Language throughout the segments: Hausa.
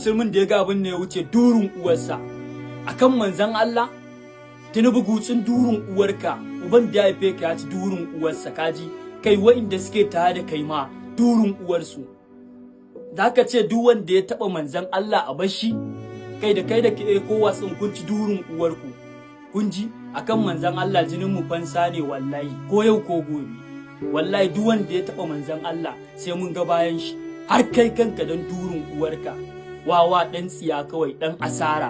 musulmin da ya ga abin ne ya wuce durin uwarsa akan manzon Allah. Tinubu gutsin durin uwarka, uban da ya haife ka ya ci durin uwarsa, kaji kai wa'inda suke tare da kai ma durin uwarsu. Da ka ce duk wanda ya taba manzon Allah a bashi, kai da ke kowa sun kun ci durin uwarku. Kun ji akan manzon Allah jinin mu fansa ne wallahi, ko yau ko gobe. Wallahi duk wanda ya taba manzon Allah sai mun ga bayan shi, har kai kanka dan durin uwarka. Wawa dan tsiya kawai, dan asara,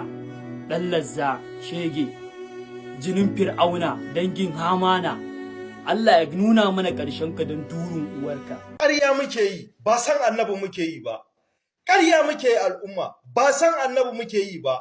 dan lazza, shege, jinin fir'auna, dangin hamana. Allah ya nuna mana ƙarshen ka don durin uwarka. Ƙarya muke yi, ba san annabi muke yi ba. Ƙarya muke yi al'umma, ba san annabi muke yi ba.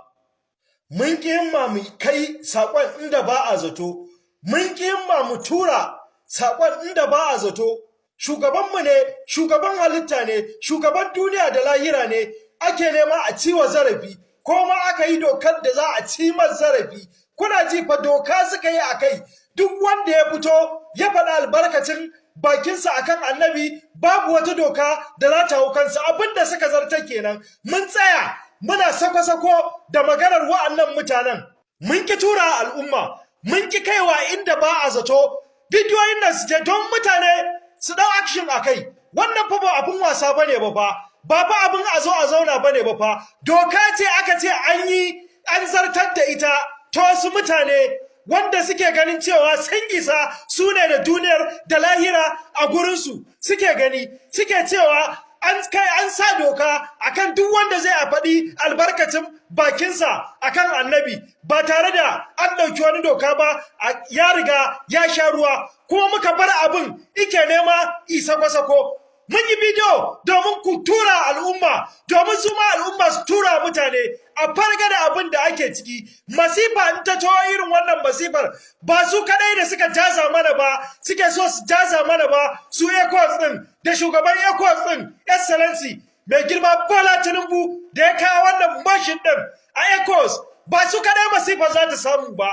Mun ƙi himma mu kai saƙon inda ba a zato. Mun ƙi himma mu tura saƙon inda ba a zato. Shugabanmu ne, shugaban halitta ne, shugaban duniya da lahira ne, ake nema a ciwa zarafi, ko ma aka yi dokar da za a ci masa zarafi. Kuna ji fa doka suka yi a kai. Duk wanda ya fito ya faɗa albarkacin bakinsa akan annabi, babu wata doka da za ta hau kansa. Abin da suka zartar kenan. Mun tsaya muna sako-sako da maganar wa'annan mutanen. Mun ki tura al'umma, mun ki kaiwa inda ba a zato. Bidiyoyin nan su je don mutane su ɗau action a kai. Wannan fa ba abin wasa bane ba fa. Ba fa abin a zo a zauna bane ba fa. Doka ce aka ce an zartar da ita ta wasu mutane wanda suke ganin cewa sun isa su ne da duniyar da lahira a gurinsu. Suke gani, suke cewa an sa doka akan duk wanda zai a faɗi albarkacin bakinsa akan annabi ba tare da an ɗauki wani doka ba, ya riga ya sha ruwa. Kuma muka bar abin ike nema isa kwasako. Mun yi bidiyo domin ku tura al'umma, domin su ma al'umma su tura mutane a farga da abin da ake ciki. Masifa in ta taho irin wannan masifar, ba su kadai da suka jaza mana ba, suke so su jaza mana ba, su ECOWAS din da shugaban ECOWAS din Excellency mai girma Bola Tinubu da ya kawo wannan mashin din a ECOWAS, ba su kadai masifa za ta samu ba.